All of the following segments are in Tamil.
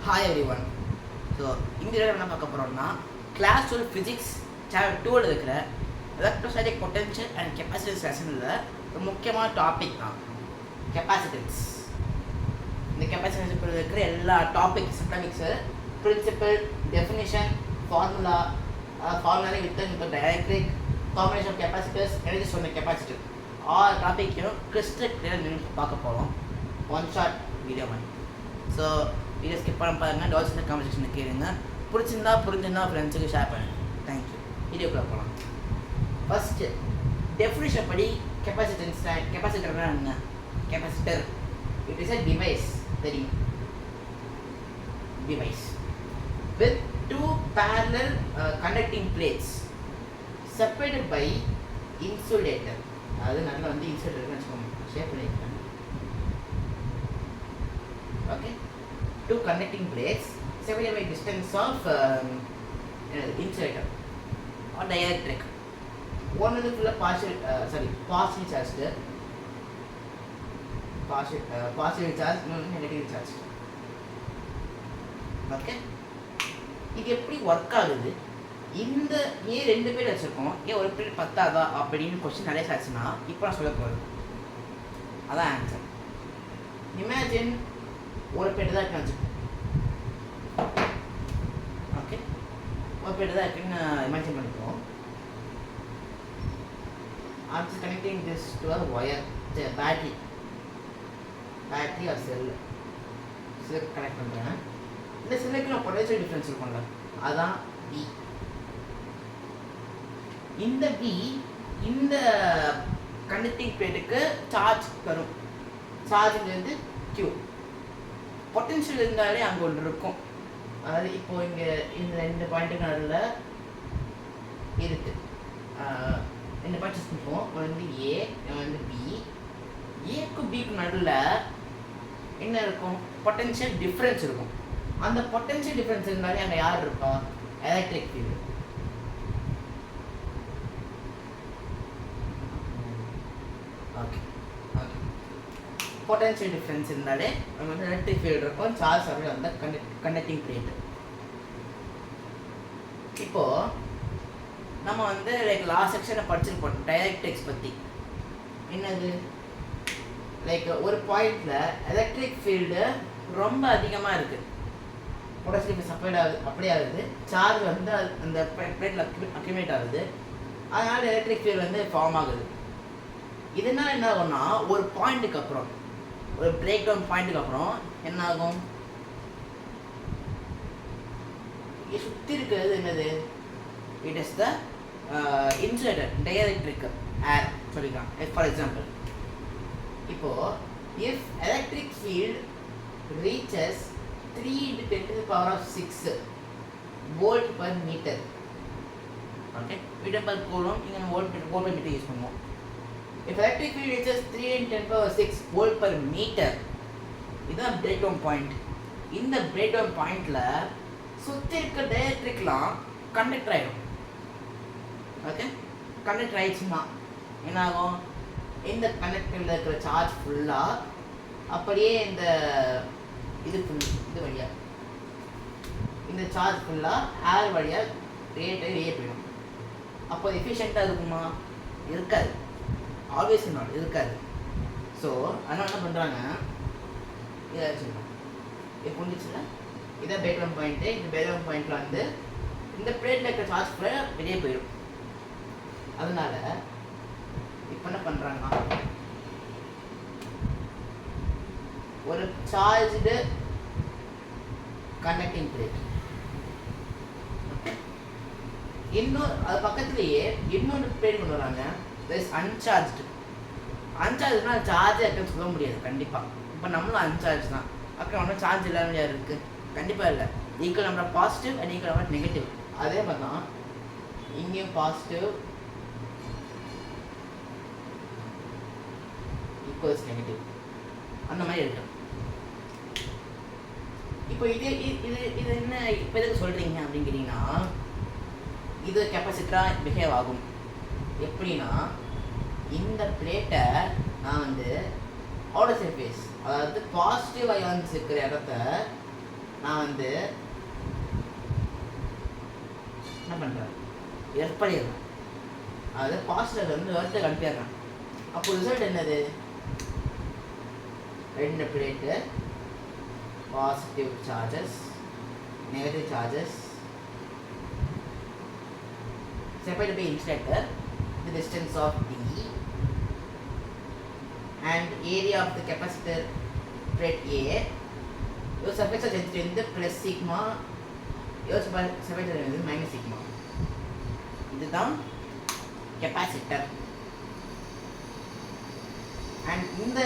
Hi everyone. ஸோ இந்த வீடியோவில் என்ன பார்க்க போகிறோம்னா கிளாஸ் 12 ஃபிசிக்ஸ் சாப்டர் 2 இருக்கிற எலக்ட்ரோஸ்டாட்டிக் பொட்டன்ஷியல் அண்ட் கெப்பாசிட்டன்ஸ் லெசனில் ஒரு முக்கியமான டாபிக் தான் கெப்பாசிட்டன்ஸ். இந்த கெப்பாசிட்டன்ஸ் இருக்கிற எல்லா டாபிக்ஸ் எக்கனாமிக்ஸு பிரின்சிபல் டெஃபினிஷன் ஃபார்முலாவே வித் இப்போ dielectric combination of capacitors energy சொன்ன கெப்பாசிட்டர் ஆல் டாப்பிக்கையும் கிறிஸ்டல் கிளியர் பார்க்க போகிறோம் ஒன் ஷார்ட் வீடியோ மாதிரி. ஸோ வீடியோ ஸ்கிப் பண்ண பாருங்கள், டவுட்ஸ் இந்த கான்வர்சேஷனை கேளுங்க, புரிஞ்சிருந்தா ஃப்ரெண்ட்ஸுக்கு ஷேர் பண்ணுங்கள். தேங்க்யூ. வீடியோக்குள்ளே போகலாம். ஃபஸ்ட்டு டெஃபினிஷன் படி கெப்பாசிட்டர்னா என்ன? Capacitor it is a device, தெரியும், device with two parallel conducting plates separated by insulator. அது நல்லா இன்சுலேட்டர்னு வச்சுக்கோங்க, ஷேர் பண்ணியிருக்கேன். Okay, two connecting plates separated by distance of insulator or dielectric. One is full partially charged, partially charged, negative charged. Okay, இது எப்படி ஒர்க் ஆகுது? இந்த ஏன் ரெண்டு பேர் வச்சுருக்கோம், ஏன் ஒரு பேர் பத்தாதா அப்படின்னு கொஸ்டின் நிறைய ஆச்சுன்னா இப்போ நான் சொல்ல போகிறது அதான் ஆன்சர். இமேஜின் ஒரு பேர் தான் இருக்குன்னு வச்சுக்கோங்க. ஓகே, ஒரு பேர் தான் இருக்குன்னு இமேஜின் பண்ணிப்போம். I'm just connecting this to a wire, battery or cell connect பண்ணுறேன். இந்த செல்லுக்கு நான் பொட்டன்ஷியல் டிஃப்ரென்ஸ் இருக்கும்ல, அதான் V. இந்த V இந்த கண்டக்டிங் பிளேட்டுக்கு சார்ஜ் தரும். சார்ஜ்லேருந்து Q. பொட்டன்ஷியல் இருந்தாலே அங்கே ஒன்று இருக்கும். அதாவது இப்போது இங்கே இந்த ரெண்டு பாயிண்ட்டுக்கு நடுவில் இருக்குது. ரெண்டு பாயிண்ட் சூஸ் பண்ணிப்போம். ஏ, பி. ஏக்கு பிக்கு நடுவில் என்ன இருக்கும்? பொட்டன்ஷியல் டிஃப்ரென்ஸ் இருக்கும். அந்த பொட்டன்ஷியல் டிஃப்ரென்ஸ் இருந்தாலே அங்கே யார் இருப்பா? Electric field. Okay, potential difference இருந்தாலே நம்ம எலக்ட்ரிக் ஃபீல்டு இருக்கும். சார்ஜ் அப்படியே அந்த கண்டக்டிங் பிளேட். இப்போது நம்ம லைக் லாஸ்ட் செக்ஷனை படிச்சிருப்போம் டைஎலக்ட்ரிக்ஸ் பற்றி. என்னது? லைக் ஒரு பாயிண்டில் எலக்ட்ரிக் ஃபீல்டு ரொம்ப அதிகமாக இருக்குது, பொட்டன்ஷியல் டிஃப்ரென்ஸ் அப்படியே ஆகுது. சார்ஜ் அந்த பிளேட்டில் அக்யூமேட் ஆகுது, அதனால் எலக்ட்ரிக் ஃபீல்டு ஃபார்ம் ஆகுது. இதனால் என்ன ஆகும்னா ஒரு பாயிண்ட்டுக்கு அப்புறம், ஒரு பிரேக் டவுன் பாயிண்ட்டுக்கு அப்புறம் என்ன ஆகும்? இங்கே சுற்றி இருக்கிறது என்னது? It is the insulator, dielectric air சொல்லிக்கலாம். ஃபார் எக்ஸாம்பிள், இப்போது if electric field reaches 3 × 10⁶ volt per metre. Okay, metre per coulomb இங்கே நம்ம வோல்ட் பர் மீட்டர் யூஸ் பண்ணுவோம். If electric field reaches 3 × 10⁶ volt per meter, இதுதான் பிரேக் டவுன் பாயிண்ட். இந்த பிரேக் டவுன் பாயிண்ட்ல சுற்றி இருக்க டைஎலக்ட்ரிக்லாம் கண்டக்டர் ஆகிடும். ஓகே, கண்டக்டர் ஆயிடுச்சுன்னா என்ன ஆகும்? இந்த கண்டக்டரில் இருக்கிற சார்ஜ் ஃபுல்லாக அப்படியே இந்த இது வழியாக, இந்த சார்ஜ் ஃபுல்லாக ஏர் வழியாக வெளியே போயிடும். அப்போ எஃபிஷியண்ட்டாக இருக்குமா? இருக்காது, ஆல்வேஸ் நாட் இருக்காது. ஸோ அதனால் என்ன பண்ணுறாங்க, இதை வச்சுருக்கோம். இது புரிஞ்சிச்சுன்னா இதை பேக்ரவுண்ட் பாயிண்ட்டு. இந்த பேக்ரவுண்ட் பாயிண்டில் இந்த பிளேட்டில் இருக்கிற சார்ஜ் ஃபுல்லாக வெளியே போயிடும். அதனால் இப்போ என்ன பண்ணுறாங்கன்னா, ஒரு சார்ஜ்டு கண்டக்டிங் பிளேட், அது பக்கத்துலேயே இன்னொரு பிளேட் கொண்டு வராங்க, அன்சார்ஜ்டு. அன்சார்ஜ்னா சார்ஜே இருக்குன்னு சொல்ல முடியாது கண்டிப்பாக. இப்போ நம்மளும் அன்சார்ஜ் தான். அப்புறம் ஒன்றும் சார்ஜ் இல்லாமல் யார் இருக்குது? கண்டிப்பாக இல்லை. Equal number positive and equal number negative. அதே மாதிரி தான் இங்கேயும் பாசிட்டிவ் ஈக்குவல்ஸ் நெகட்டிவ், அந்த மாதிரி இருக்கு. இப்போ இது என்ன இப்போ எதுக்கு சொல்கிறீங்க அப்படின்னு கேட்டிங்கன்னா, இது கெப்பாசிட்டராக பிஹேவ் ஆகும். எப்படின்னா, இந்த பிளேட்டை நான் அவுட்டர் சர்ஃபேஸ், அதாவது பாசிட்டிவ் அயான்ஸ் இருக்கிற இடத்த நான் வந்து என்ன பண்ணுறேன், எர்த் பண்ணிடுறேன், அதாவது பாசிட்டிவ் வந்து எர்த்தை அனுப்பிடுறேன். அப்போ ரிசல்ட் என்னது, 2 plate, positive charges, negative charges separated by insulator, the distance of d and area of the capacitor plate A. Your surface charge density வந்து plus sigma, your surface charge வந்து minus sigma. இதுதான் கெப்பாசிட்டர். அண்ட் இந்த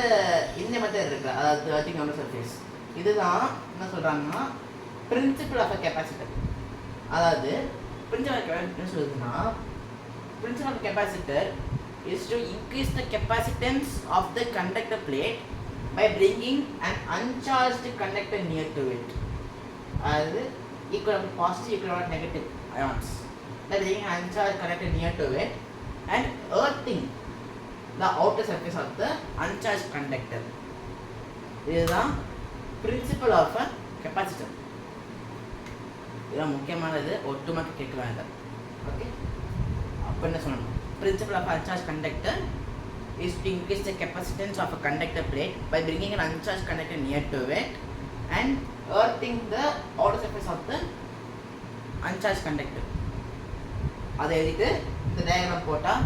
மெத்தட் இருக்குல்ல, அதாவது எர்த்திங் ஆன் சர்ஃபேஸ், இதுதான் என்ன சொல்கிறாங்கன்னா பிரின்சிபல் ஆஃப் அ கெப்பாசிட்டர். அதாவது பிரின்சிபல் ஆஃப் கெப்பாசிட்டர் சொல்லுதுன்னா, principle of capacitor is to increase the capacitance of the conductor plate by bringing an uncharged conductor near to it. அதாவது equal of positive equal of negative ions, that being uncharged connected near to it and earthing the outer surface of the uncharged conductor. இதுதான் பிரின்சிபல் ஆஃப் அ கெப்பாசிட்டர். இதுதான் முக்கியமானது, ஒட்டுமொத்த கேட்கலாம் இதை. ஓகே, அப்போ என்ன சொல்லணும், principle of uncharged conductor is to increase the capacitance of a conductor plate by bringing an uncharged conductor near to it and earthing the outer surface of the uncharged conductor. அதை எழுதிட்டு இந்த டயக்ராம் போட்டால்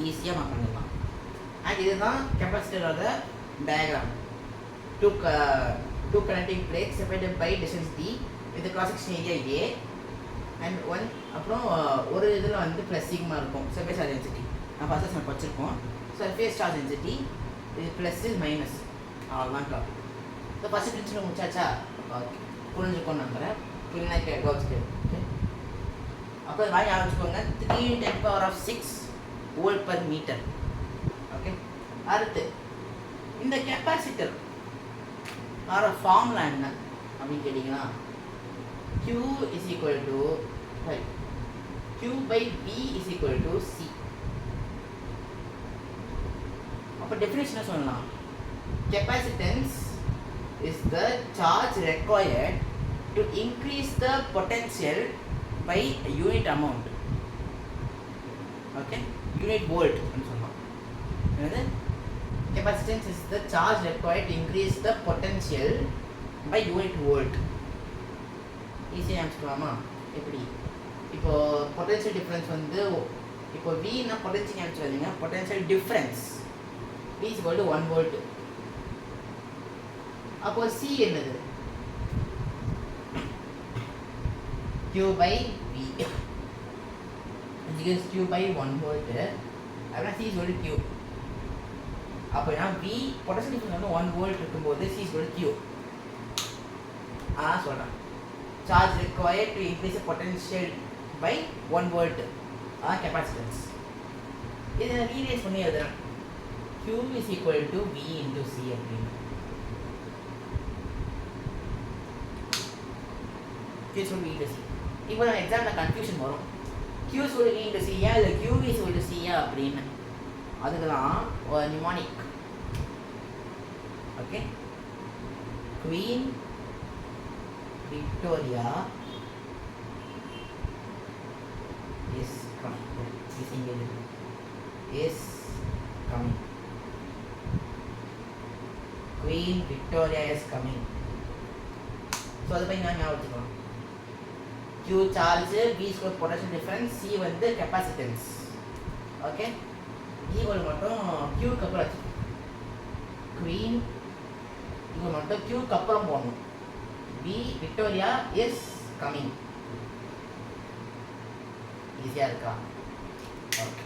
ஈஸியாக நம்ம பண்ணிடலாம். அண்ட் இதுதான் கெப்பாசிட்டரோட diagram. Two connecting plate separated by distance d with cross section area A and one. அப்புறம் ஒரு இதில் வந்து ப்ளஸ் சிக்மா இருக்கும், சர்ஃபேஸ் சார்ஜ் டென்சிட்டி. நான் ஃபஸ்ட்டு நம்ம வச்சுருக்கோம் சர்ஃபேஸ் சார்ஜ் டென்சிட்டி, இது ப்ளஸ் இது மைனஸ், அவ்வளோதான் டாபிக். ஸோ ஃபஸ்ட்டு பிரின்சிபல் முடிச்சாச்சா? ஓகே, புரிஞ்சுக்கோன்னு நம்புகிறேன். புரிஞ்சா ஓகே. அப்போ வாங்கி ஆரம்பிச்சுக்கோங்க, 3 × 10⁶ வோல்ட் பர் மீட்டர். ஓகே, அடுத்து இந்த கெப்பாசிட்டர் ஆர ஃபார்முலா என்ன அப்படின்னு கேட்டிங்கன்னா, Q is equal to Q by V is equal to C. அப்போ டெஃபினேஷனை சொல்லலாம், capacitance is the charge required to increase the potential by unit amount. Okay, unit volt ன்னு சொல்லலாம். என்னது, capacitance is the charge required to increase the potential by unit volt. ஈஸியாக ஆன்சர்லாமா? எப்படி, இப்போ பொட்டன்ஷியல் டிஃப்ரென்ஸ் வந்து, இப்போ வின்னா பொட்டன்ஷியல் ஆன்சர் இல்லைங்க, potential difference V is equal to 1 volt. அப்போ C என்னது, Q by V is Q by 1 volt. அப்படின்னா C is equal to Q. அப்போ நான் V பொட்டன்ஷியல் டிஃபரன்ஸ் வந்து 1 volt இருக்கும்போது C is equal to Q. சொல்கிறேன், charge required to increase the potential by 1 volt capacitance. இதை நான் ரீரேஸ் பண்ணி எழுதுறேன், Q is equal to V into C அப்படின்னு. Q is equal to V into C. இப்போ நான் எக்ஸாமில் கன்ஃபியூஷன் வரும், Q is equal to V into C யா இல்லை Q is equal to C யா அப்படின்னு. அதுக்கெல்லாம் ஒரு pneumonic. Okay, Queen Victoria is coming. Is coming. Queen Victoria is coming. So அது போய் நான் ஞாபகம் வச்சுக்கணும். Q charge, V is potential difference, C வந்து capacitance. ஓகே, ஈக்குவல் மட்டும் Q க்கு அப்புறம் வச்சு, Queen ஈக்குவல் மட்டும் Q க்கு அப்புறம் போடணும். V Victoria is coming. ஈஸியாக இருக்கா? ஓகே,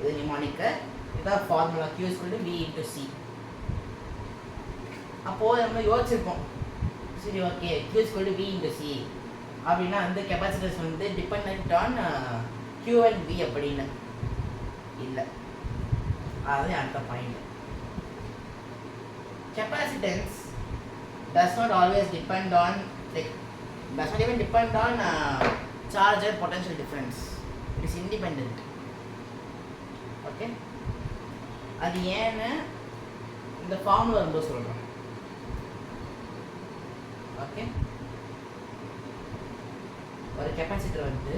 இது நிமானிக்கு. இதுதான் formula, Q is equal to V into C. அப்போது நம்ம யோசிச்சிருப்போம், சரி okay Q is equal to V into C அப்படின்னா அந்த கெப்பாசிட்டர்ஸ் வந்து depend on Q and V அப்படின்னு இல்லை. அது அடுத்த point. Capacitance does not always depend on, like, does not even depend on charge and potential difference. It is independent. Okay, அது ஏன்னு இந்த ஃபார்முலா ரொம்ப சொல்கிறோம். ஓகே, ஒரு கெப்பாசிட்டர் வந்து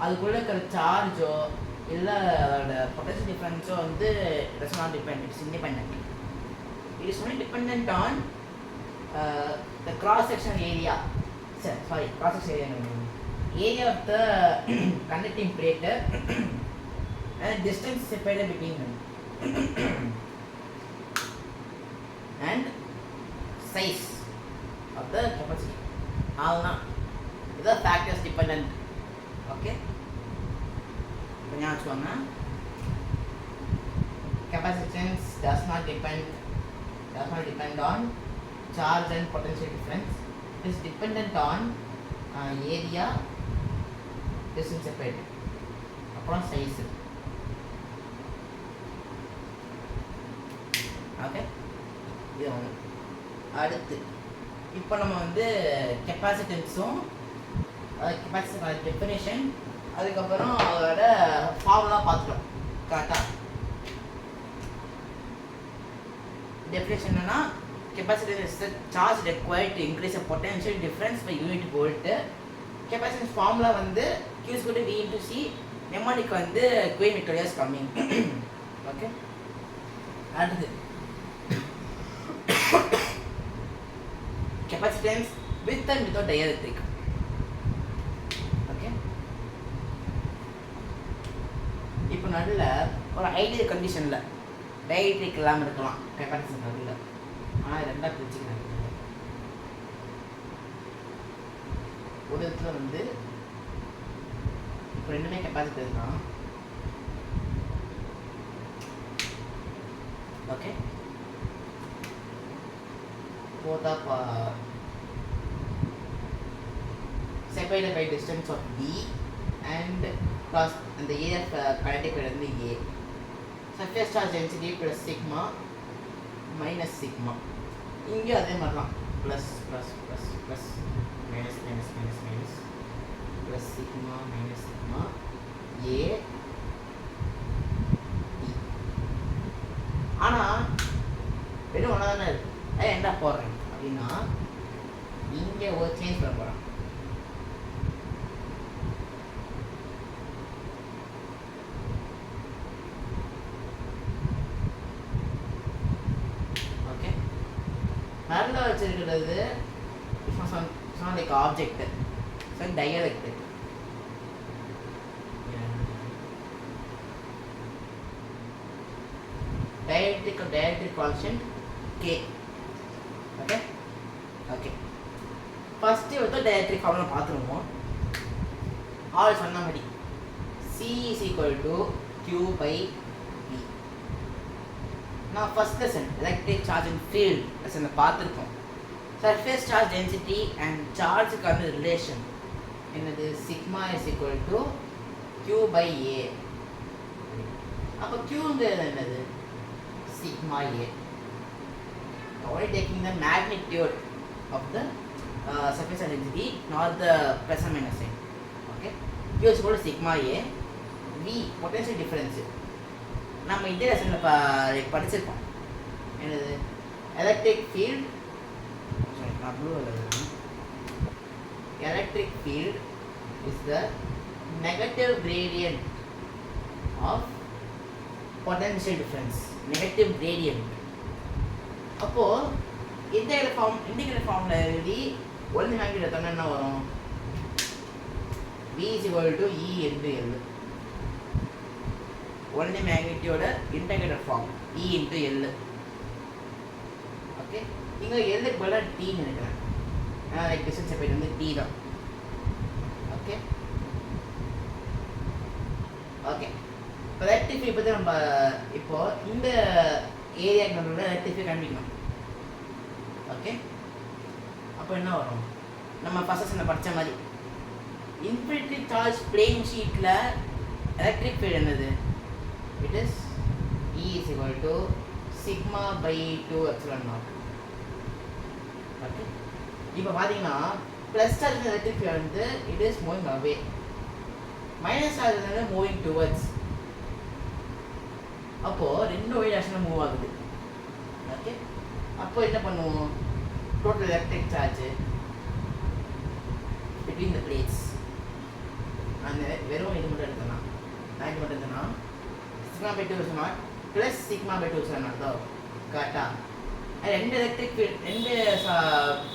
அதுக்குள்ளே இருக்கிற சார்ஜோ இல்லை அதோட பொட்டன்ஷியல் டிஃபரன்ஸோ வந்து it's not depend, it's independent. It is only depend on the cross section area, cross section area of the conducting plate and distance separated between them and size of the capacity. All the factors dependent. Okay, capacitance does not depend on charge and potential difference. It is dependent on area, distance separated, upon size. Okay, இது ஒன்று. அடுத்து இப்போ நம்ம வந்து கெப்பாசிட்டன்ஸும் கெப்பாசிட்டன்ஸ் டெஃபினேஷன் அதுக்கப்புறம் அதோட ஃபார்முலா பார்த்துட்டோம். கரெக்டாக டெஃபினேஷன் என்னன்னா capacitance is the charge required to increase the potential difference by unit volt. Capacitance formula வந்து Q is equal to V into C. mnemonic வந்து Q Victoria is coming. Okay, அடுத்து capacitance with and without dielectric. Okay, இப்போ நடுவில் ஒரு ஐடியல் கண்டிஷனில் டயலெக்ட்ரிக் இல்லாமல் இருக்கலாம் கெப்பாசிட்டன்ஸ் நடுவில். ஆனால் ரெண்டாக பிரிச்சுக்கிறாங்க. ஒரு இடத்துல வந்து இப்போ ரெண்டுமே கெப்பாசிட்டர் தான். ஓகே, போதா separated by distance of D and plus the area of kinetic field வந்து A. Surface charge density plus sigma minus sigma. இங்கே அதே மாதிரி தான், plus plus plus plus minus minus minus minus plus sigma minus sigma A D. ஆனால் வெறும் ஒன்றா தானே இருக்குது. அதை என்ன போடுறேன் அப்படின்னா இங்கே ஒரு சேஞ்ச் பண்ண போகிறேன். நடுவில் வச்சிருக்கிறது like object, so dielectric. Dielectric constant K. Okay okay, first வந்து டயலெக்ட்ரிக் ஃபார்முலா பார்த்துருவோம். ஆல் சொன்ன மாதிரி C is equal to Q by V. நான் first lesson electric charge and field லெசனில் பார்த்துருக்கோம். சர்ஃபேஸ் சார்ஜ் டென்சிட்டி அண்ட் சார்ஜுக்கான ரிலேஷன் என்னது, sigma is equal to Q by A. அப்போ Qங்கிறது என்னது, sigma A. only taking the magnitude of the surface density, not the plus or minus sign. Okay, Q is equal to sigma A. V potential difference. நம்ம இந்த லெசனில் படிச்சிருக்கோம். என்னது, electric field, electric field is the negative gradient of potential difference. Negative gradient. அப்போது இண்டிகேட்டர் ஃபார்மில் எழுதி ஒன்று மேக்னிடியூட் எடுத்தோம்னா என்ன வரும், V is equal to E into L. only magnitude integrated form E into L. Okay, இங்கே எல்லுக்கு பதிலாக டீன்னு நினைக்கிறேன். லைக் டிஸ்டன்ஸ் செப்பரேட் வந்து டி தான். ஓகே ஓகே, இப்போ ரெக்டிஃபை பற்றி நம்ம இப்போது இந்த ஏரியாவுக்கு நம்மளோட ரெக்டிஃபை கண்டுபிடிக்கணும். ஓகே, அப்போ என்ன வரும், நம்ம ஃபர்ஸ்ட் லெசனில் படித்த மாதிரி இன்ஃபினிட்டி சார்ஜ் பிளேன் ஷீட்டில் எலக்ட்ரிக் ஃபீல்ட் என்னது, it is E is equal to sigma by 2 epsilon naught. Okay, இப்போ பார்த்தீங்கன்னா ப்ளஸ் சார்ஜ் எலக்ட்ரிக் ஃபீல்ட் வந்து it is moving away, minus charge வந்து மூவிங் டுவர்ட்ஸ். அப்போது ரெண்டு ஒய் டைரக்ஷனில் மூவ் ஆகுது. ஓகே, அப்போ என்ன பண்ணுவோம், total electric charge between the plates. And வெறும் இது மட்டும் எடுத்தலாம், நான் இது மட்டும் எடுத்தனா sigma by 2 is not plus sigma by 2 is not though கரெக்டா. ரெண்டு எலக்ட்ரிக் ஃபீல்ட் ரெண்டு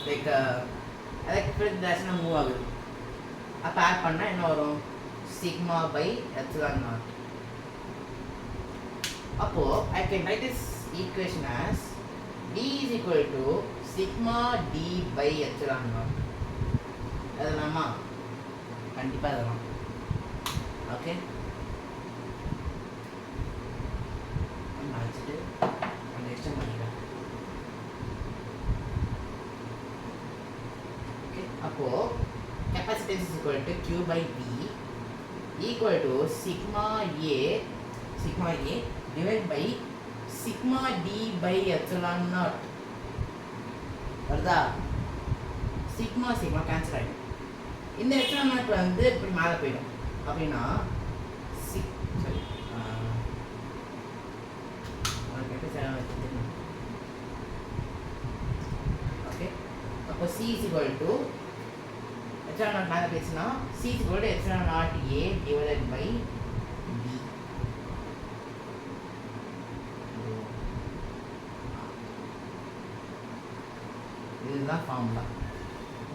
லைக் எலக்ட்ரிக் ஃபீல்ட் டைரக்ஷனாக மூவ் ஆகுது. அப்போ ஆட் பண்ணால் என்ன வரும்? Sigma by epsilon naught. அப்போது I can write this equation as D is equal to sigma D by epsilon naught. அதலாமா? கண்டிப்பாக அதலாம். ஓகே, நம்ம அடிச்சுட்டு அந்த எக்ஸ்டெண்ட் பண்ணிக்கலாம். ஓகே, அப்போது capacitance is equal to Q by V equal to sigma A divided by sigma D by epsilon naught. வருதா? சிக்மா சிக்மா கேன்சல் ஆகிடும். இந்த எப்சிலான் நாட் வந்து இப்படி மேலே போயிடும். அப்படின்னா ஓகே, அப்போ C is equal to epsilon naught மேலே போயிடுச்சுன்னா C is equal to epsilon naught A divided by B. இதுதான் formula.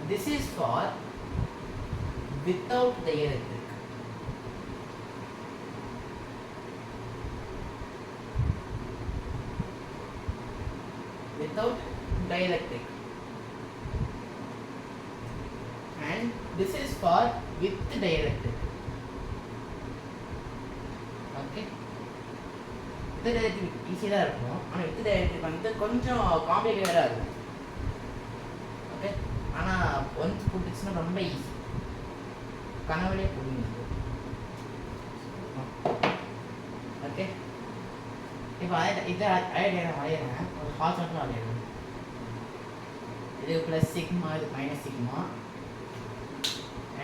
This is for without dielectric. Without dielectric. And this is for with dielectric. Okay. With dielectric easy தான் இருக்கும். ஆனால் with dielectric வந்து கொஞ்சம் காம்ப்ளிகேட்டடாக இருக்கும். ஓகே, ஆனால் ஒன்ஸ் புட்டுச்சுன்னா ரொம்ப ஈஸி, கனவுலே புரியுது. ஓகே, இப்போ இதை ஐடியா வரையிறேன், ஒரு ஹாட் மட்டும் வரையிறேன். இது ப்ளஸ் சிக்மா, இது minus sigma,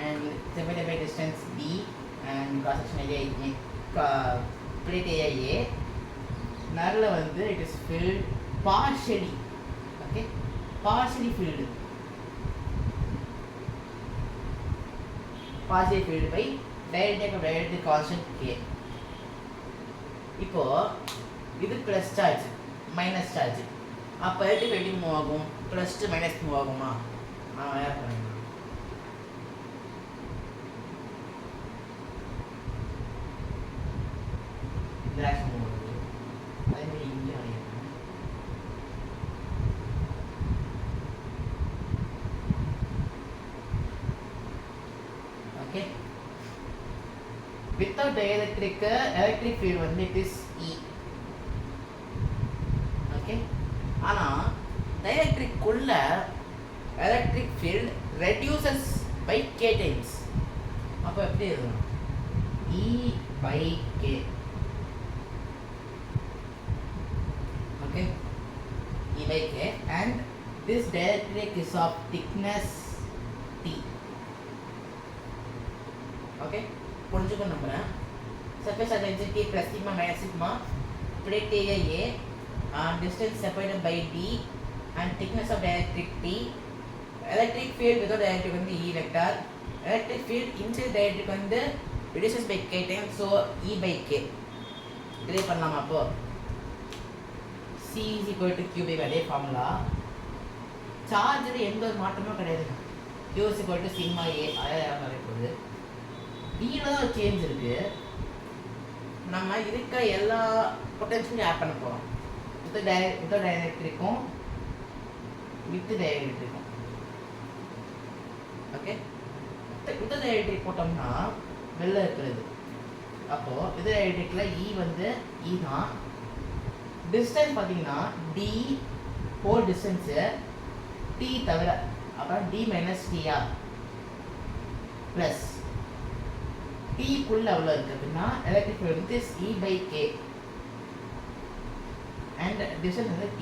and separate by distance d and cross section area plate area A. நரில் வந்து it is filled partially. Okay, partially filled by dielectric of dielectric constant K. இப்போ இது ப்ளஸ் சார்ஜ் மைனஸ் சார்ஜ், அப்போ எலக்ட்ரிக் எப்படி மூவ் ஆகும்? ப்ளஸ் டு மைனஸ் மூவ் ஆகுமா? யார் பண்ணுங்க, இந்த ஆக்ஷன் மூவ் ஆகுது. அதே மாதிரி இங்கே வரையணும். Okay, without dielectric electric field வந்து it is E. ஓகே, ஆனால் dielectric குள்ள electric field reduces by K times. அப்போ எப்படி இருக்கும்? E by K. Okay, E by K and this dielectric is of thickness T. Okay, புரிஞ்சுக்க நம்புகிறேன். surface charge density plus sigma minus sigma, plate area A, distance separated by D and thickness of dielectric T. electric field without dielectric வந்து E vector. electric field inside dielectric வந்து reduces by K times, so E by K. இதே பண்ணலாமா? அப்போ C is equal to Q by அதே ஃபார்முலா. சார்ஜில் எந்த ஒரு மாற்றமும் கிடையாது. Q is equal to sigma A அதான் வரப்போகுது. Bல தான் சேஞ்ச் இருக்கு. நம்ம இருக்கிற எல்லா பொட்டன்ஷியலையும் ஆட் பண்ண போகிறோம். வித் டைஎலக்ட்ரிக்கும் வித் டைஎலக்ட்ரிக்கும். ஓகே, வித் டைஎலக்ட்ரிக் போட்டோம்னா வெளில இருக்கிறது. அப்போது வித் டைஎலக்ட்ரிக்கில் E வந்து E தான். டிஸ்டன்ஸ் பார்த்தீங்கன்னா D ஹோல் டிஸ்டன்ஸு T தவிர, அப்புறம் D மைனஸ் TR ப்ளஸ் T-குள்ள எவ்வளோ இருக்குது அப்படின்னா எலக்ட்ரிக் ஃபீல்ட் வந்து E by K and distance வந்து T.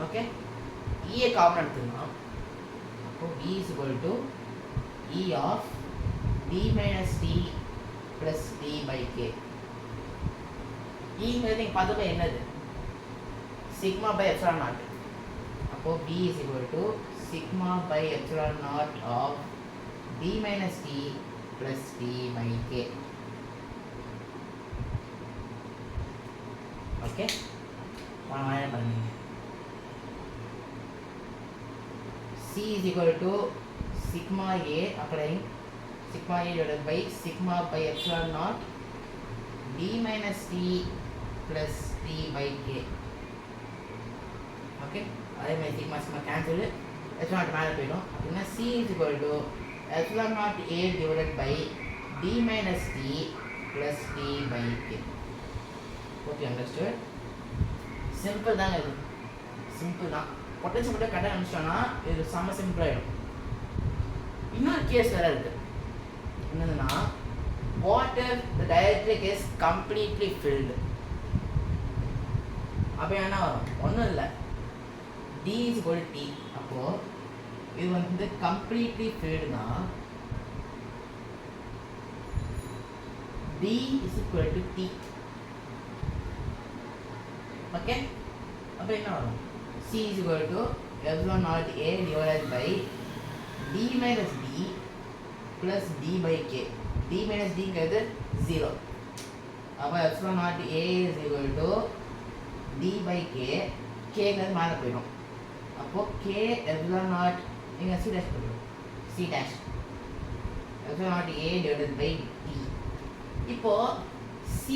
ஓகே, E காமன் எடுத்துக்கலாம். அப்போ V is equal to E of D minus T plus D by K. Eங்கிறது நீங்கள் பார்த்தப்போ என்னது? Sigma by epsilon naught. அப்போ B is equal to sigma by epsilon naught of D minus T plus T by K. Okay, என்ன பண்ணுங்க. C is equal to sigma A applying sigma A divided by sigma by epsilon naught D minus T plus T by K. Okay, அதே மாதிரி sigma sigma cancel, epsilon not மேலே போயிடும். அப்படின்னா C is equal to epsilon naught A divided by D minus T plus T by K. Okay, understood. Simple தாங்க, இது சிம்பிள் தான். பொட்டன்ஷியல் மட்டும் கரெக்டாக அனுப்பிச்சோன்னா இது செம்ம சிம்பிள் ஆகிடும். இன்னொரு கேஸ் வேறு இருக்குது. என்னதுன்னா, water the dielectric is completely filled. அப்போ என்ன வரும்? ஒன்றும் இல்லை, D is equal to T. அப்போது இது வந்து கம்ப்ளீட்லி ஃபில்டுனா D is equal to T. Okay, அப்போ என்ன வரும்? C is equal to epsilon naught A divided by D minus D plus D by K. D minus D ங்கிறது 0. அப்போ epsilon naught A is equal to D by K. K ங்கிறது மேலே போயிடும். அப்போ K epsilon naught இங்கே C dash போயிடும். C dash epsilon naught A divided by D. இப்போ C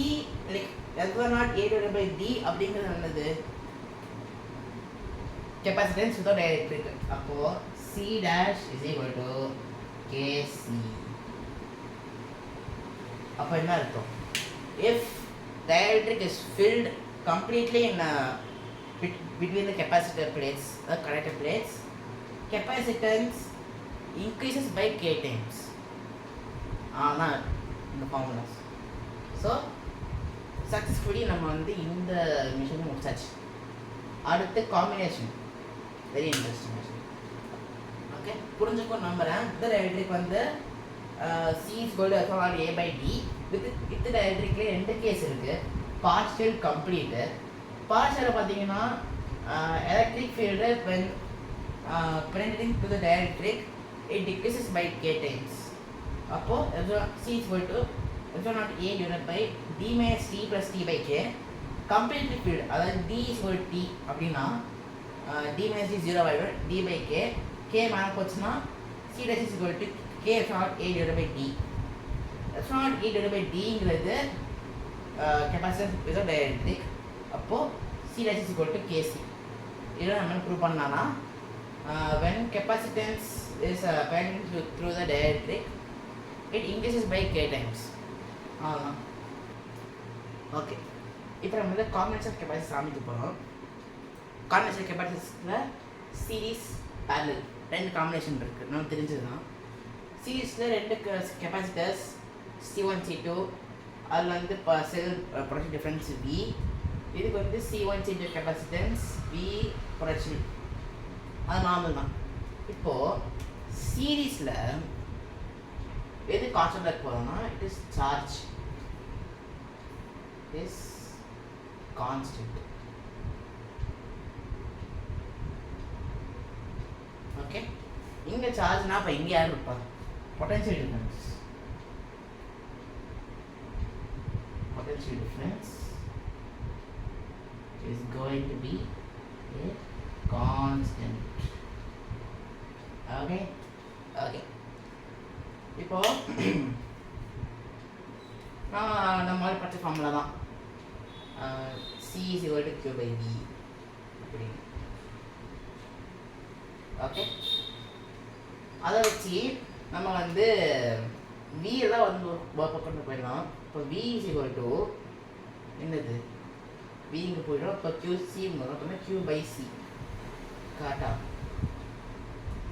like epsilon naught A divided by D அப்படிங்கிறது என்னது? capacitance without dielectric. அப்போ C dash is equal to Kc. அப்போ என்ன அர்த்தம்? if dielectric is filled completely in between the capacitor plates, the connector plates, capacitance increases by K times. ஆனால் இந்த ஃபார்முலாஸ். ஸோ சக்ஸஸ்ஃபுல்லி நம்ம வந்து இந்த மிஷினை முடிச்சாச்சு. அடுத்து combination, very interesting machine. Okay, புரிஞ்சுக்கும் நம்புகிறேன். இந்த டயல்ட்ரிக் வந்து C is equal to epsilon naught A by D. With டயல்ட்ரிக்லேயே 2 கேஸ் இருக்குது. Partial, complete. பார்ஷியலில் பார்த்தீங்கன்னா electric field when penetrating to the dielectric it decreases by K times. அப்போது C is equal to epsilon naught A divided by D minus T plus T by K. Completely field, அதாவது D is equal to T அப்படின்னா D minus T 0 ஆகிடும். D by K, K மேலே போச்சுன்னா C dash is equal to K epsilon naught A divided by D. epsilon naught A divided by Dங்கிறது capacitance without dielectric. அப்போது C dash is equal to Kc. இதில் நம்ம ப்ரூவ் பண்ணான்னா when capacitance is penetrating through the dielectric it increases by K times. ஆமாம். ஓகே, இப்போ நம்ம வந்து காம்பினேஷன் ஆஃப் கெப்பாசிட்டி சாமிக்க போகிறோம். காம்பினேஷன் ஆஃப் கெப்பாசிட்டிஸில் சீரீஸ், பேரலல் 2 காம்பினேஷன் இருக்குது, நம்ம தெரிஞ்சது தான். சீரீஸில் 2 கெப்பாசிட்டர்ஸ் C1 C2, அதில் வந்து இப்போ செல் பொட்டன்ஷியல் டிஃப்ரென்ஸ் V. இதுக்கு வந்து C1 C2 capacitance V potential, அது நார்மல் தான். இப்போது சீரீஸில் எது கான்ஸ்டன்டாக இருக்க போகிறோம்னா it is charge is constant. Okay, இங்கே சார்ஜ்னா அப்போ இங்கே யார் இருப்பா? Potential difference. Potential difference is going to be a constant. Okay, okay. இப்போ நம்ம மாதிரி படித்த ஃபார்முலா தான். C is equal to Q by V அப்படி. ஓகே, அதை வச்சு நம்ம வந்து V எல்லாம் வந்து கொண்டு போயிடலாம். இப்போ V is equal to என்னது? V இங்கே போயிடும். இப்போ QC அப்படின்னா Q by C கரெக்டா?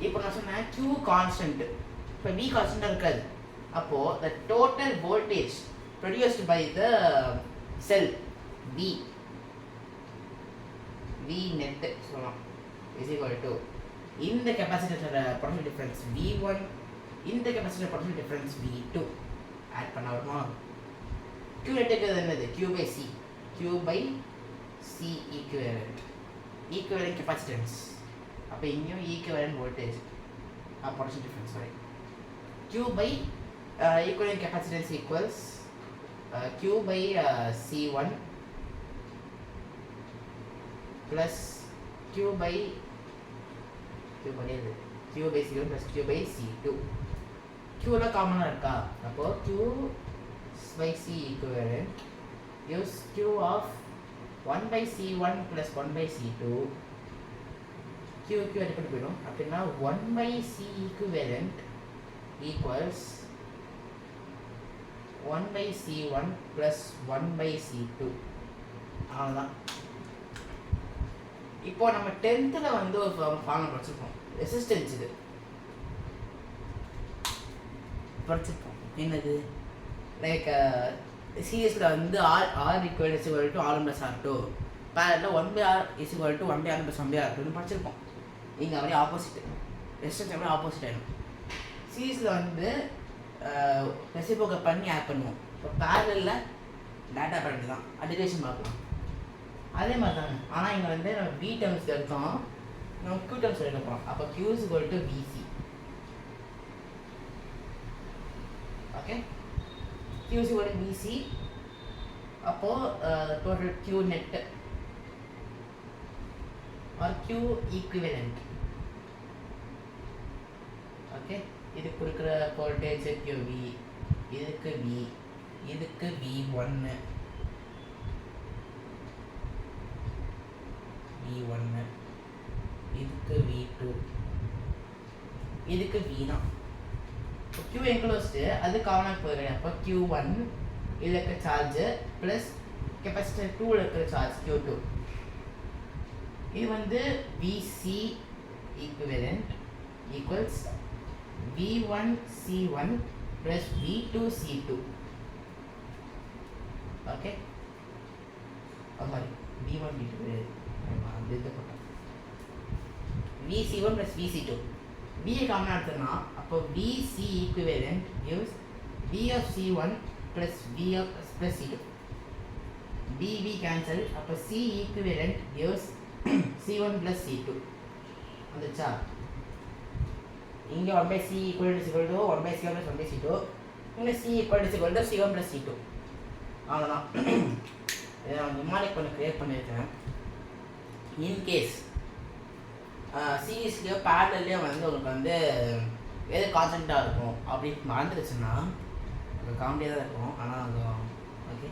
இப்போ நான் சொன்னேன் Q கான்ஸ்டன்ட். இப்போ V கான்ஸ்டன்ட்டாக இருக்காது. அப்போது the total voltage produced by the cell V net சொல்லலாம் is equal to இந்த கெப்பாசிட்டரோட பொட்டன்ஷியல் டிஃபரன்ஸ் V1, இந்த capacitor potential difference V2 add பண்ண வருமா? Q நெட்டுக்கு என்னது? Q by C, Q by C equivalent. Equivalent capacitance அப்போ இங்கேயும் equivalent voltage potential difference sorry Q by equivalent capacitance equals Q by C1 plus Q by C1 plus Q by C2. Q la common இருக்கா அப்போ Q by C equivalent gives Q of 1 by C1 plus 1 by C2. Q அடிப்படை போயிடும் அப்படின்னா 1 by C equivalent equals 1 by C1 plus 1 by C2. அவ்வளோதான். இப்போ நம்ம 10th வந்து ஒரு ஃபார்முலா படிச்சிருப்போம், ரெசிஸ்டன்ஸ் இது படிச்சிருப்போம். என்னது லைக் சீரியஸில் வந்து R equal is equal to R plus R two, பேரலில் 1/r is equal to 1/r plus 1/r டூன்னு படிச்சிருப்போம். இங்கே அப்படியே ஆப்போசிட், ரெசிஸ்டன்ஸ் அப்படியே ஆப்போசிட் ஆகிடும். சீரீஸில் வந்து ரெசிப்ரோக்கல் பண்ணி ஆட் பண்ணுவோம். இப்போ பேரலில் டேட்டா பண்ணி தான் அடிரேஷன் பார்க்கலாம். அதே மாதிரி தாங்க, ஆனால் இங்கே வந்து நம்ம V டேர்ம்ஸ் எடுத்தோம், நம்ம Q டேர்ம்ஸ் எடுக்க போகிறோம். அப்போ Q is equal to VC. Okay, Q is equal to VC. அப்போது total Q net or Q equivalent. Okay, இது கொடுக்குற வோல்டேஜ் QV, இதுக்கு V, இதுக்கு V1, இதுக்கு V2, இதுக்கு V தான். இப்போ Q என்க்ளோஸ்டு அது காமனாக போயிடுறேன். அப்போ Q1 இதில் இருக்க சார்ஜு ப்ளஸ் கெப்பாசிட்டர் 2 இருக்கிற சார்ஜ் Q2. இது வந்து VC equivalent equals V1 C1 plus V2 C2. Okay, sorry V1 V2 VC1 plus VC2. V காமனாக எடுத்தோம்னா அப்போ VC equivalent gives V of C1 plus V of plus C2. V cancel, அப்போ C equivalent gives C1 plus C2. வந்துச்சா? இங்கே 1 by C equal to 1 by C1 plus 1 by C2. இங்கே C equal to C1 plus C2. அவ்வளோதான். இதை நான் நிமானிக் பண்ண க்ரியேட் பண்ணியிருக்கேன். இன்கேஸ் சீரீஸ்லேயோ பேரல்லையோ வந்து உங்களுக்கு வந்து எது கான்ஸ்டண்ட்டாக இருக்கும் அப்படின்னு மறந்துடுச்சுன்னா அது காமெடியாக தான் இருக்கும். ஆனால் அது ஓகே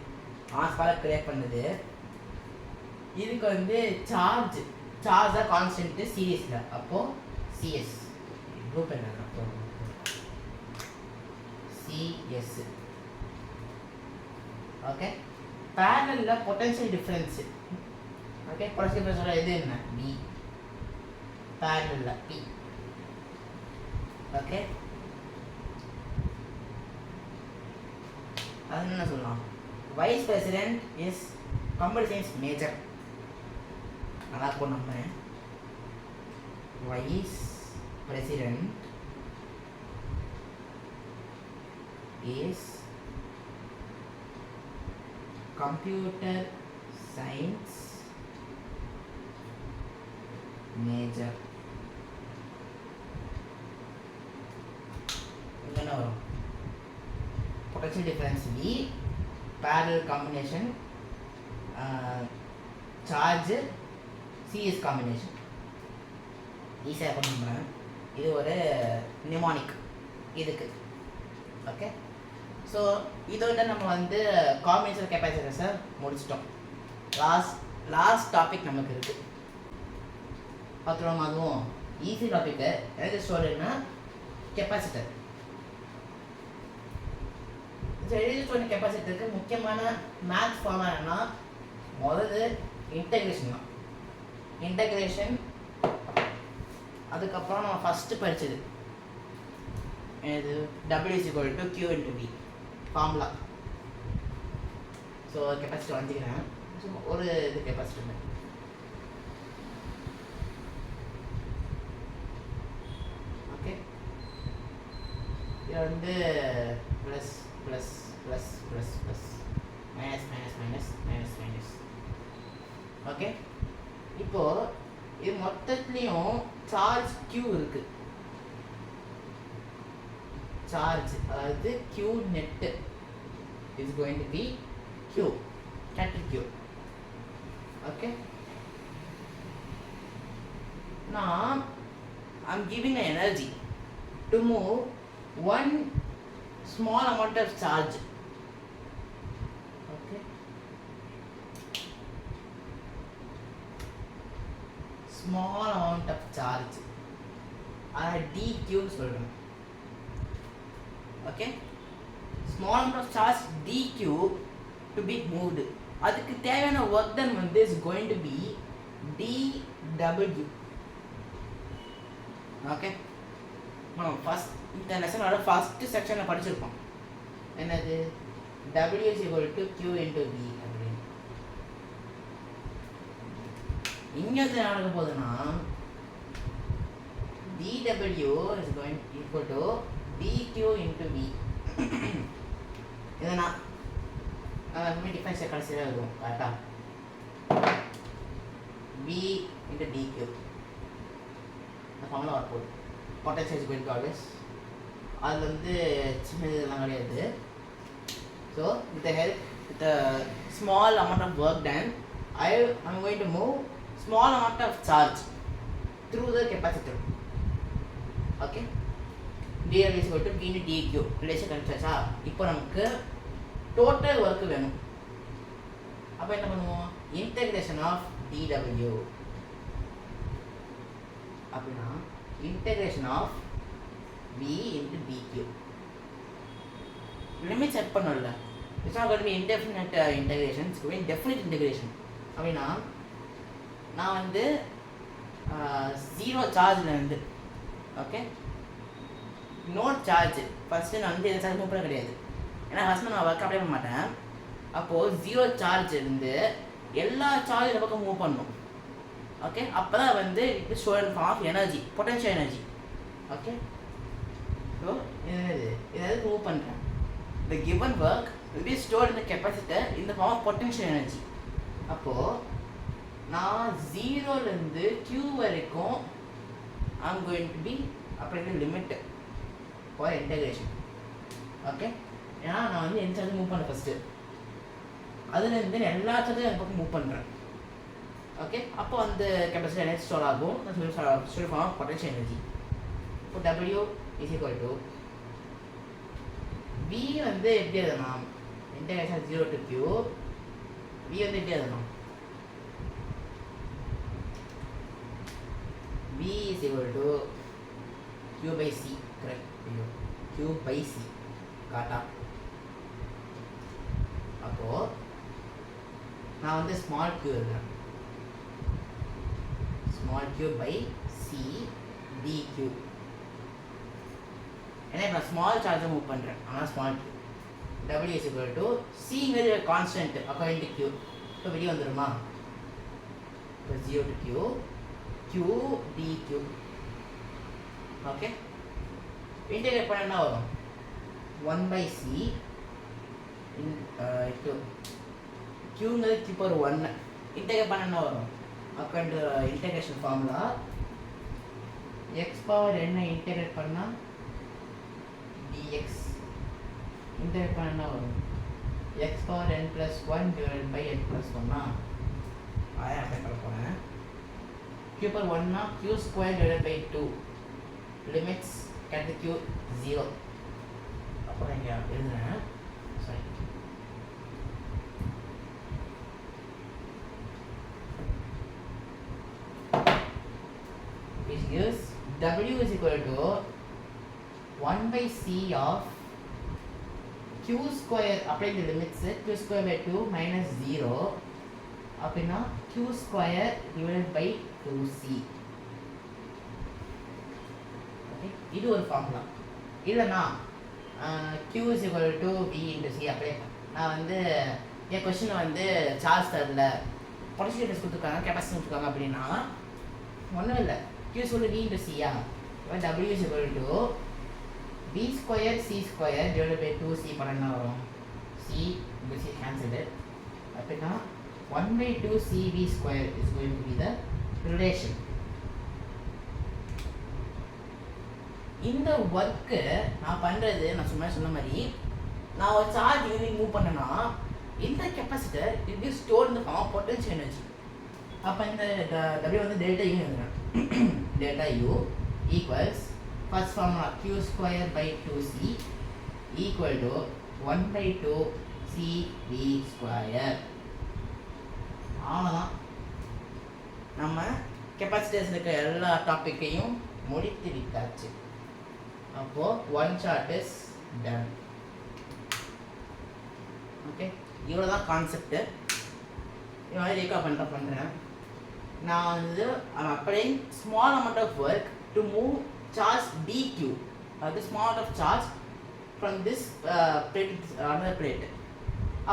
ஆஸ்பால க்ரியேட் பண்ணுது. இதுக்கு வந்து சார்ஜ் தான் கான்ஸ்டன்ட்டு சீரீஸில். அப்போது சிஎஸ் குரூப் என்ன, அப்போ சிஎஸ். ஓகே, பேரலில் பொட்டன்ஷியல் டிஃப்ரென்ஸு. ஓகே, பொட்டன்ஷியல் டிஃப்ரென்ஸோட இது என்ன, பி. பேரலில் பி. ஓகே, அது என்ன சொல்லலாம், vice president is computer science major. நல்லா இருக்கும். நம்ம vice president is computer science major. என்ன வரும், potential difference V, parallel combination, charge CS combination. ஈஸியாக பண்ணுறேன். இது ஒரு நிமானிக் இதுக்கு. ஓகே, ஸோ இதோட நம்ம வந்து காம்பினேஷன் கெப்பாசிட்டர்ஸை முடிச்சிட்டோம். லாஸ்ட் டாபிக் நமக்கு இருக்குது. பார்த்துருவோம். அதுவும் ஈஸி டாப்பிக்கு. எது ஸ்டோரின்னா கெப்பாசிட்டர். எலக்ட்ரானிக் கெப்பாசிட்டருக்கு முக்கியமான மேத்ஸ் ஃபார்ம் என்னன்னா, முதல்ல இன்டகிரேஷன் தான். இன்டகிரேஷன், அதுக்கப்புறம் நம்ம ஃபஸ்ட்டு படித்தது இது W is equal to Q into V formula. So capacitor வந்துக்கிறேன். ஒரு இது கெப்பாசிட்டர் ஓகே. இது வந்து plus plus plus plus plus minus minus minus minus minus. Okay, இப்போது இது மொத்தத்துலேயும் சார்ஜ் Q இருக்குது. சார்ஜ் அதாவது Q net is going to be Q, capital Q. Okay. Now I'm giving an energy to move one small amount of charge. Okay. Small amount of charge. dq சொல்றேன். Okay. Small amount of charge dq to be moved. அதுக்கு தேவையான work done வந்து is going to be dw. Okay. First இந்த லெசனோட ஃபர்ஸ்ட் செக்ஷனில் படிச்சிருப்போம். என்னது? W is equal to Q into V அப்படின்னு. இங்கே வந்து என்ன நடக்க போகுதுன்னா dW is going equal to dQ into V. இதை நான் டிஃபரன்ஸ் கடைசியில் இருக்கும் கரெக்டாக. V into dQ இந்த ஃபார்முலா வரப்போகுது. Potential is going to always. அது வந்து சின்ன இதெல்லாம் கிடையாது. So with help with small amount of work done I'm going to move small amount of charge through the capacitor. Okay. dl is equal to v into dq relation கண்டுச்சாச்சா? இப்போ நமக்கு டோட்டல் ஒர்க் வேணும். அப்போ என்ன பண்ணுவோம்? இன்டெகிரேஷன் ஆஃப் dw அப்படின்னா integration of v into dq. Limit set பண்ணல. It's not going to B indefinite integration, it's going definite integration. அப்படின்னா நான் வந்து ஜீரோ சார்ஜ்லேருந்து ஓகே நோ சார்ஜ் ஃபஸ்ட்டு நான் வந்து எந்த சார்ஜ் மூவ் பண்ண கிடையாது. ஏன்னா ஃபஸ்ட்டு நான் ஒர்க் அப்ளை பண்ண மாட்டேன். அப்போது ஜீரோ சார்ஜ் இருந்து எல்லா சார்ஜ் இந்த பக்கம் மூவ் பண்ணணும். ஓகே. அப்போ தான் வந்து it is stored in form of energy, potential energy. Okay. So இதாவது மூவ் பண்ணுறேன். The given work will be stored in the capacitor in the form of potential energy. அப்போது நான் ஜீரோலேருந்து Q வரைக்கும் ஐம் கோயிங் டு பி அப்படின்ற லிமிட் ஃபார் இன்டெகிரேஷன். ஓகே. ஏன்னா நான் வந்து எந்த சார்ஜ் மூவ் பண்ணேன் ஃபஸ்ட்டு, அதுலேருந்து எல்லா சார்ஜும் என் பக்கம் மூவ் பண்ணுறேன். ஓகே. அப்போ அந்த கெப்பாசிட்டி எனர்ஜி ஸ்டோர் ஆகும். Store form of potential energy. இப்போ W is equal to V வந்து எப்படி எழுதலாம்? Integration 0 to Q. V வந்து எப்படி எழுதலாம்? V is equal to Q by C. Correct. Q by C காட்டா. அப்போது நான் வந்து ஸ்மால் q எழுதுறேன். small q by c dq. ஏன்னா இப்போ ஸ்மால் சார்ஜை மூவ் பண்ணுறேன். ஆனால் small q. W is equal to c constant according to q. இப்போ வெளியே வந்துடுமா? இப்போ 0 to q q dq. Okay. Integrate பண்ண என்ன வரும்? 1 by c q q power 1 integrate பண்ண என்ன வரும்? According to integration formula x power n integrate பண்ணால் dx. இன்டெகிரேட் பண்ண என்ன வரும்? x power n plus 1 divided by n plus 1 ஆயா அப்ளை பண்ண போகிறேன். q power 1 q square divided by 2 limits gate q 0. அப்புறம் இங்கே எழுதுறேன். Sorry, which gives W is equal to 1 by c of q square, applying the limits, q square by 2 minus 0 அப்படின்னா q square divided by 2c. okay, இது ஒரு ஃபார்முலா. இல்லைனா q is equal to v into c apply நான் வந்து என் கொஸ்டின் வந்து சார்ஜ் தரல, பொட்டன்ஷியல் கொடுத்துருக்காங்க, கெப்பாசிட்டி கொடுத்துருக்காங்க அப்படின்னா ஒன்றும் இல்லை, q is equal to v into c. W is equal to v square c square divided by 2c பண்ணா வரும். c into c cancelled. அப்படின்னா 1 by 2 c v square is going to be the relation. இந்த ஒர்க்கு நான் பண்ணுறது நான் சொன்ன மாதிரி நான் ஒரு சார்ஜ் யூனிட் மூவ் பண்ணேன்னா இந்த கெப்பாசிட்டர் இட் இஸ் ஸ்டோர் இந்த ஃபார்ம் ஆஃப் பொட்டன்ஷியல் எனர்ஜி. அப்போ இந்த W வந்து டெல்டா யூ எழுதுறேன். Delta you equals first formula q²/2c equal to 1/2cv². அவ்வளோதான். நம்ம கெப்பாசிட்டர்ஸ் இருக்க எல்லா டாப்பிக்கையும் முடித்து விட்டாச்சு. அப்போது one shot is done. Okay, இவ்வளோ தான் கான்செப்டு. இவ்வளோ ரீகால் பண்ணுறேன். நான் வந்து அப்படியே small amount of work to move charge dq, அது small amount of charge from this plate another plate.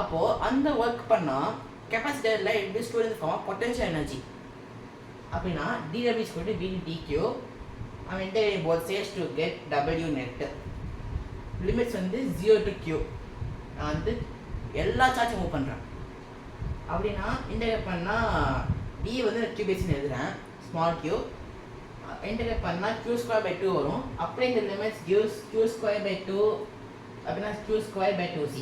அப்போது அந்த ஒர்க் பண்ணால் கெப்பாசிட்டரில் it be store in form potential energy. அப்படின்னா dW is equal to dq. I'm integrating both sides to get W net. Limits வந்து 0 to q. நான் வந்து எல்லா சார்ஜும் மூவ் பண்ணுறேன். அப்படின்னா இன்டெகிரேட் பண்ணால் d வந்து q பேஸ்னு எழுதுறேன், ஸ்மால் q. இன்டெகிரேட் பண்ணால் q²/2 வரும். அப்படியே இந்த லிமிட்ஸ் gives q²/2 அப்படின்னா q²/2c.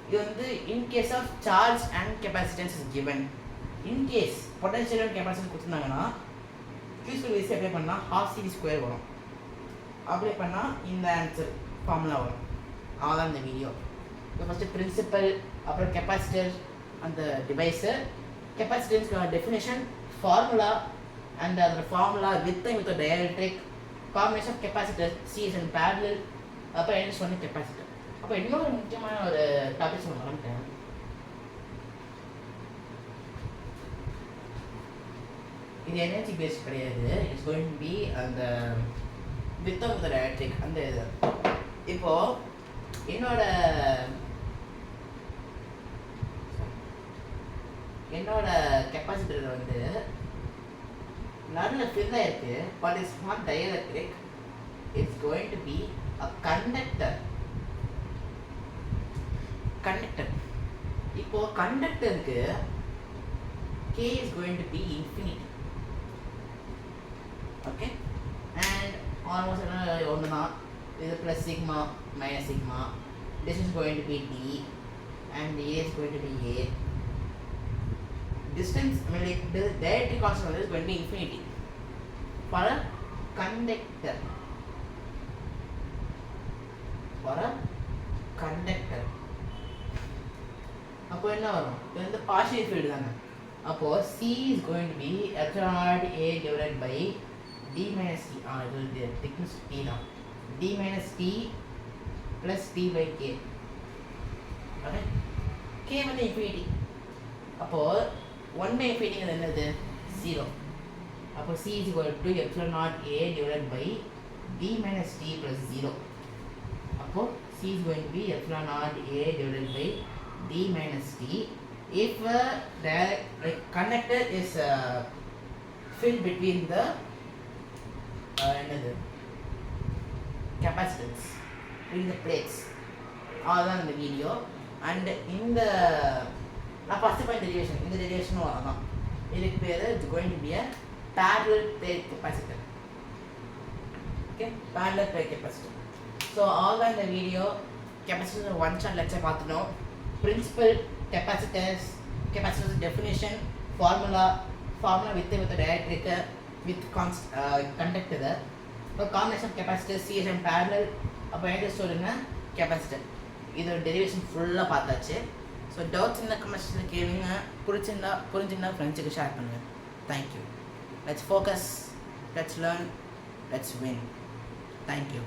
இது வந்து in case of charge and capacitance is given. In case potential and capacitance கொடுத்துருந்தாங்கன்னா q² அப்ளை பண்ணால் ½ வரும். அப்ளை பண்ணால் இந்த ஆன்சர் ஃபார்முலா வரும். அவ்வளோதான் இந்த வீடியோ. இப்போ ஃபஸ்ட்டு பிரின்சிபல், அப்புறம் கெப்பாசிட்டர் அந்த டிவைஸு, கெப்பாசிட்டன்ஸ்க்கான டெஃபினேஷன், ஃபார்முலா அண்ட் அந்த formula with dielectric, combination of capacitor, CS and parallel, அப்புறம் என்ன சொன்ன கெப்பாசிட்டர். அப்போ இன்னொரு முக்கியமான ஒரு டாபிக் சொல்ல மறந்துட்டேன். இது எனர்ஜி பேஸ்ட் கிடையாது. இட்ஸ் கோயிங் டு பி அந்த வித்தவுட் டயஎலக்ட்ரிக் அந்த இது. இப்போது என்னோட கெப்பாசிட்டர் வந்து நடுவில் ஃபில் ஆயிருக்கு, but it's not dielectric. It's going to be a conductor. இப்போ கண்டக்டருக்கு k is going to be infinity. Okay, and almost ஒன்று தான். இது plus sigma minus sigma. This is going to be d and a is going to be a. Distance, I mean like the dielectric constant is going to be infinity for a conductor. அப்போ என்ன வரும்? இது வந்து பார்ஷியல் ஃபீல்டு தானே. அப்போது c is going to be epsilon naught a divided by d minus t. இது thickness t தான். d minus t plus t by k. Okay, k வந்து infinity. அப்போது 1/infinity என்னது? 0. அப்போ c is equal to epsilon naught a divided by d minus t plus 0. அப்போ c is going to be epsilon naught a divided by d minus t. If the conductor is filled between the capacitance between the plates. அதுதான் இந்த வீடியோ. அண்ட் இந்த நான் ஃபஸ்ட்டு பாயிண்ட் டெரிவேஷன், இந்த டெரிவேஷனும் அதான். இதுக்கு பேர் it's going to be a parallel plate capacitor. Okay, parallel plate capacitor. So all that in the video, capacitor one shot lecture பார்த்துட்டோம். Principle, capacitors definition, formula with dielectric with conductor. So combination of capacitors, CS and parallel. அப்போ என்ன சொல்லுங்க கெப்பாசிட்டர். இதோட டெரிவேஷன் ஃபுல்லாக பார்த்தாச்சு. ஸோ டவுட்ஸ் இந்த கமெண்ட்ஸில் கேளுங்க. புரிஞ்சிருந்தா ஃப்ரெண்ட்ஸுக்கு ஷேர் பண்ணுங்கள். Thank you. Let's focus, let's learn, let's win. Thank you.